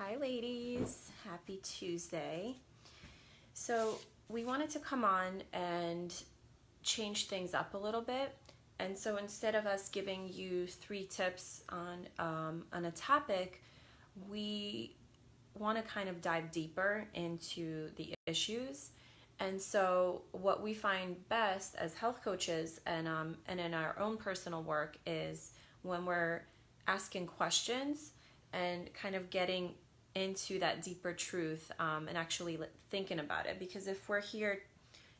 Hi ladies, happy Tuesday. So we wanted to come on and change things up a little bit. And so instead of us giving you 3 tips on a topic, we want to kind of dive deeper into the issues. And so what we find best as health coaches and in our own personal work is when we're asking questions and kind of getting into that deeper truth, and actually thinking about it. Because if we're here,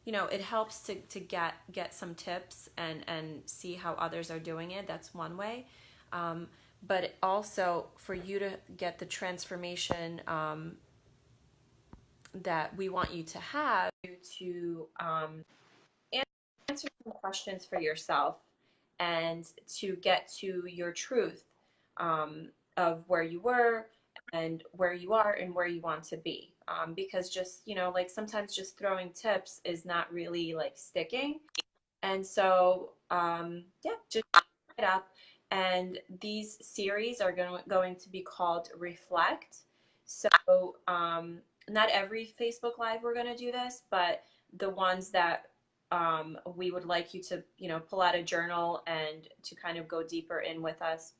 it helps to get some tips and see how others are doing it. That's one way. But also for you to get the transformation that we want you to have, to answer some questions for yourself and to get to your truth, of where you were and where you are and where you want to be. Because just, like sometimes just throwing tips is not really like sticking. And so, just pick it up. And these series are going to be called Reflect. So, not every Facebook Live we're going to do this, but the ones that we would like you to, pull out a journal and to kind of go deeper in with us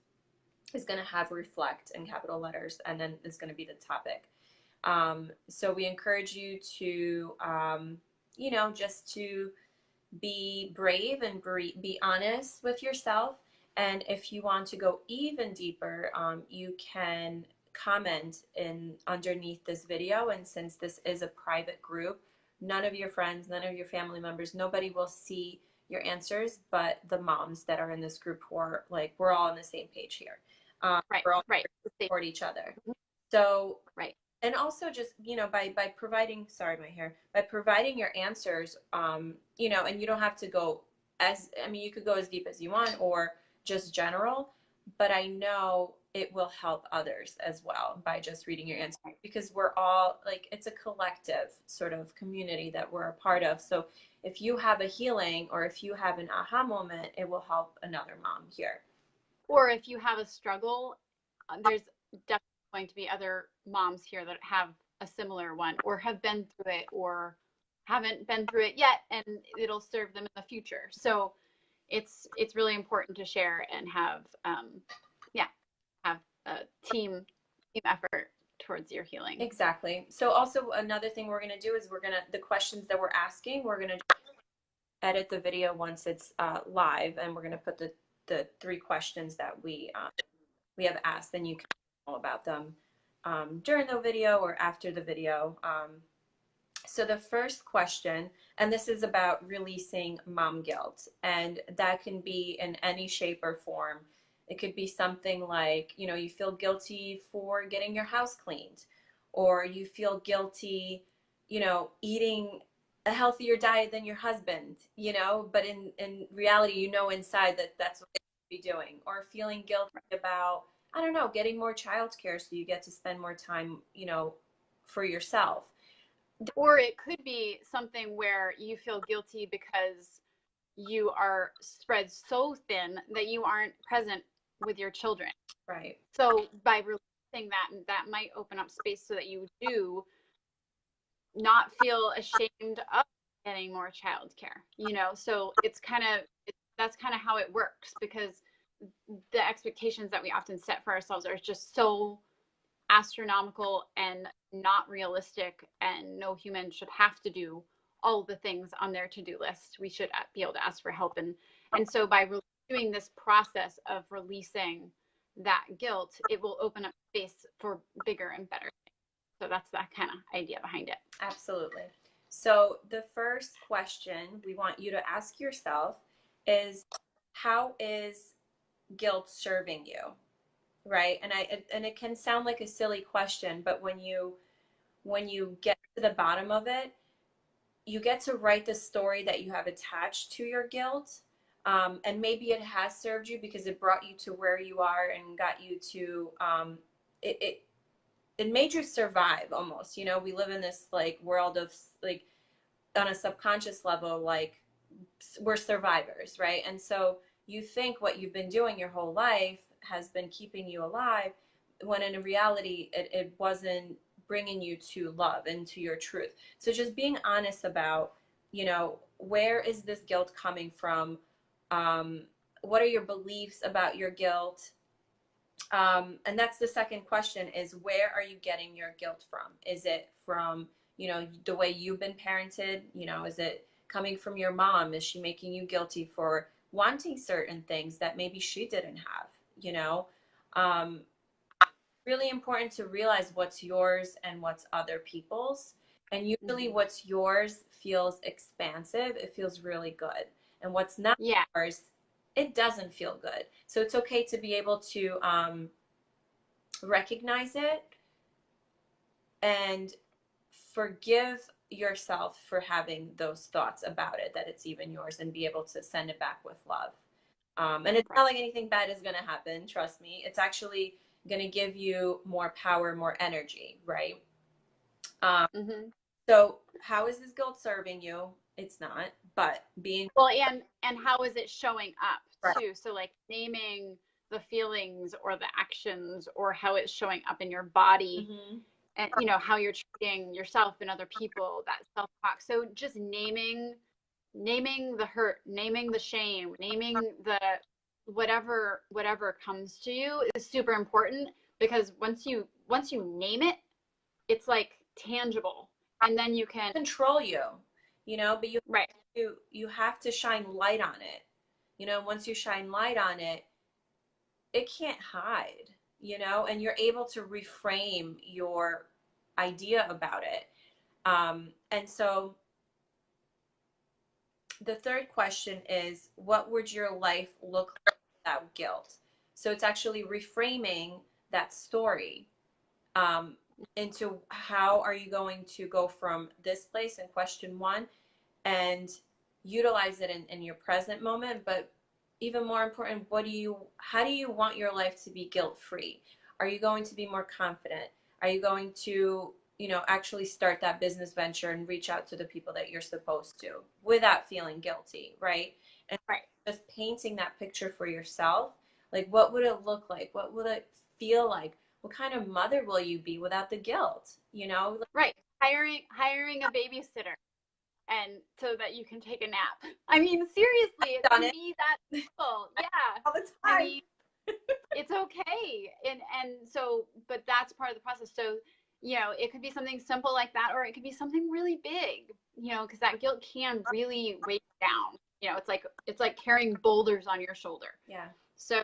is going to have Reflect in capital letters, and then it's going to be the topic. So we encourage you to, just to be brave and be honest with yourself. And if you want to go even deeper, you can comment in underneath this video. And since this is a private group, none of your friends, none of your family members, nobody will see your answers, but the moms that are in this group who are like, we're all on the same page here. We're all here to support each other. So, and also just, by providing, by providing your answers, and you don't have to go you could go as deep as you want or just general, but I know it will help others as well by just reading your answer, because we're all like, it's a collective sort of community that we're a part of. So if you have a healing or if you have an aha moment, it will help another mom here. Or if you have a struggle, there's definitely going to be other moms here that have a similar one or have been through it or haven't been through it yet, and it'll serve them in the future. So it's really important to share and have a team effort towards your healing. Exactly. So also another thing we're going to do is the questions that we're asking, we're going to edit the video once it's live, and we're going to put the 3 questions that we have asked, and you can know about them during the video or after the video. So the first question, and this is about releasing mom guilt, and that can be in any shape or form. It could be something like, you feel guilty for getting your house cleaned, or you feel guilty, eating a healthier diet than your husband, but in reality, inside that that's what you should be doing, or feeling guilty about, I don't know, getting more childcare so you get to spend more time, for yourself. Or it could be something where you feel guilty because you are spread so thin that you aren't present with your children. Right. So by releasing that might open up space so that you do not feel ashamed of getting more childcare, so that's kind of how it works, because the expectations that we often set for ourselves are just so astronomical and not realistic, and no human should have to do all the things on their to-do list. We should be able to ask for help, and so by doing this process of releasing that guilt, it will open up space for bigger and better things. So that's that kind of idea behind it. Absolutely. So the first question we want you to ask yourself is, how is guilt serving you? Right? And it can sound like a silly question, but when you get to the bottom of it, you get to write the story that you have attached to your guilt. And maybe it has served you because it brought you to where you are and got you to, it made you survive almost. We live in this like world of like, on a subconscious level, like we're survivors, right? And so you think what you've been doing your whole life has been keeping you alive, when in reality, it wasn't bringing you to love and to your truth. So just being honest about, you know, where is this guilt coming from? What are your beliefs about your guilt? And that's the second question, is where are you getting your guilt from? Is it from, you know, the way you've been parented? You know, is it coming from your mom? Is she making you guilty for wanting certain things that maybe she didn't have? You know, um, really important to realize what's yours and what's other people's. And usually what's yours feels expansive. It feels really good. And what's not yours, it doesn't feel good. So it's okay to be able to recognize it and forgive yourself for having those thoughts about it, that it's even yours, and be able to send it back with love. And it's not like anything bad is going to happen. Trust me. It's actually going to give you more power, more energy, right? So how is this guilt serving you? It's not, but being well, and how is it showing up too? So like naming the feelings or the actions, or how it's showing up in your body, and you know how you're treating yourself and other people, that self-talk. So just naming the hurt, naming the shame, naming the whatever comes to you is super important, because once you name it, it's like tangible, and then you can control you, you know, but you have to shine light on it. You know, once you shine light on it, it can't hide, you know, and you're able to reframe your idea about it. And so the third question is, what would your life look like without guilt? So it's actually reframing that story into how are you going to go from this place in question one and utilize it in your present moment. But even more important, how do you want your life to be guilt-free? Are you going to be more confident? Are you going to, you know, actually start that business venture and reach out to the people that you're supposed to without feeling guilty, right? And just painting that picture for yourself. Like, what would it look like? What would it feel like? What kind of mother will you be without the guilt? You know? Hiring a babysitter, and so that you can take a nap. I mean, seriously, it can be that simple. Yeah. All the time. I mean, it's okay. And so, but that's part of the process. So, you know, it could be something simple like that, or it could be something really big, you know, because that guilt can really weigh you down. You know, it's like carrying boulders on your shoulder. Yeah. So,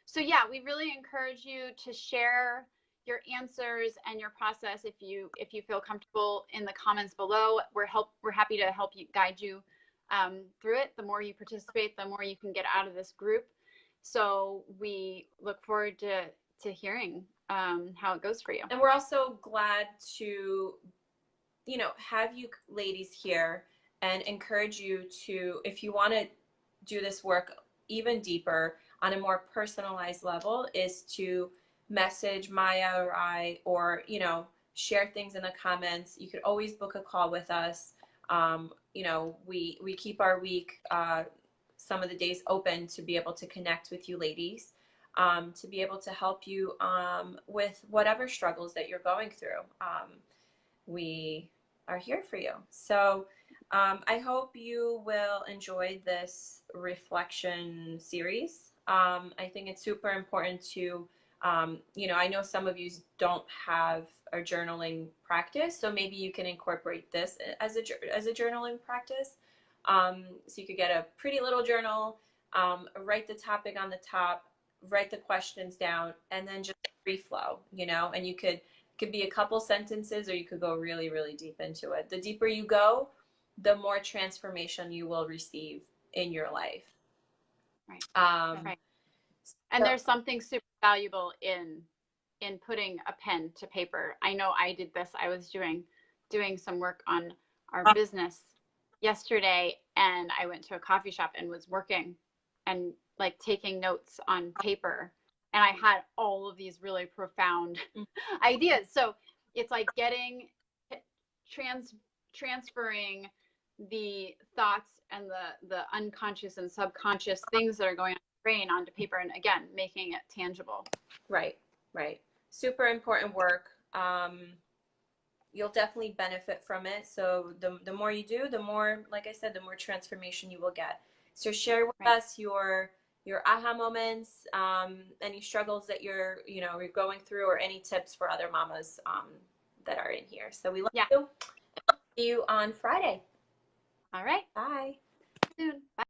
so yeah, we really encourage you to share your answers and your process if you feel comfortable in the comments below. We're happy to help you, guide you through it. The more you participate, the more you can get out of this group. So we look forward to hearing how it goes for you. And we're also glad to, you know, have you ladies here and encourage you to, if you want to do this work even deeper on a more personalized level, is to message Maya or I, or, you know, share things in the comments. You could always book a call with us. You know, we keep our week, some of the days open to be able to connect with you ladies, to be able to help you with whatever struggles that you're going through. We are here for you. So I hope you will enjoy this reflection series. I think it's super important to, you know, I know some of you don't have a journaling practice, so maybe you can incorporate this as a journaling practice. So you could get a pretty little journal, write the topic on the top, write the questions down, and then just free flow, you know, and you could be a couple sentences, or you could go really, really deep into it. The deeper you go, the more transformation you will receive in your life. Right. Right. And there's something super valuable in putting a pen to paper. I know I did this. I was doing some work on our business yesterday, and I went to a coffee shop and was working and like taking notes on paper, and I had all of these really profound ideas. So it's like transferring the thoughts and the unconscious and subconscious things that are going on in your brain onto paper, and again, making it tangible. Right. Right. Super important work. You'll definitely benefit from it. So the more you do, the more, like I said, the more transformation you will get. So share with Right. us your aha moments, any struggles that you're going through, or any tips for other mamas that are in here. So we love Yeah. you. See you on Friday. All right. Bye. Soon. Bye.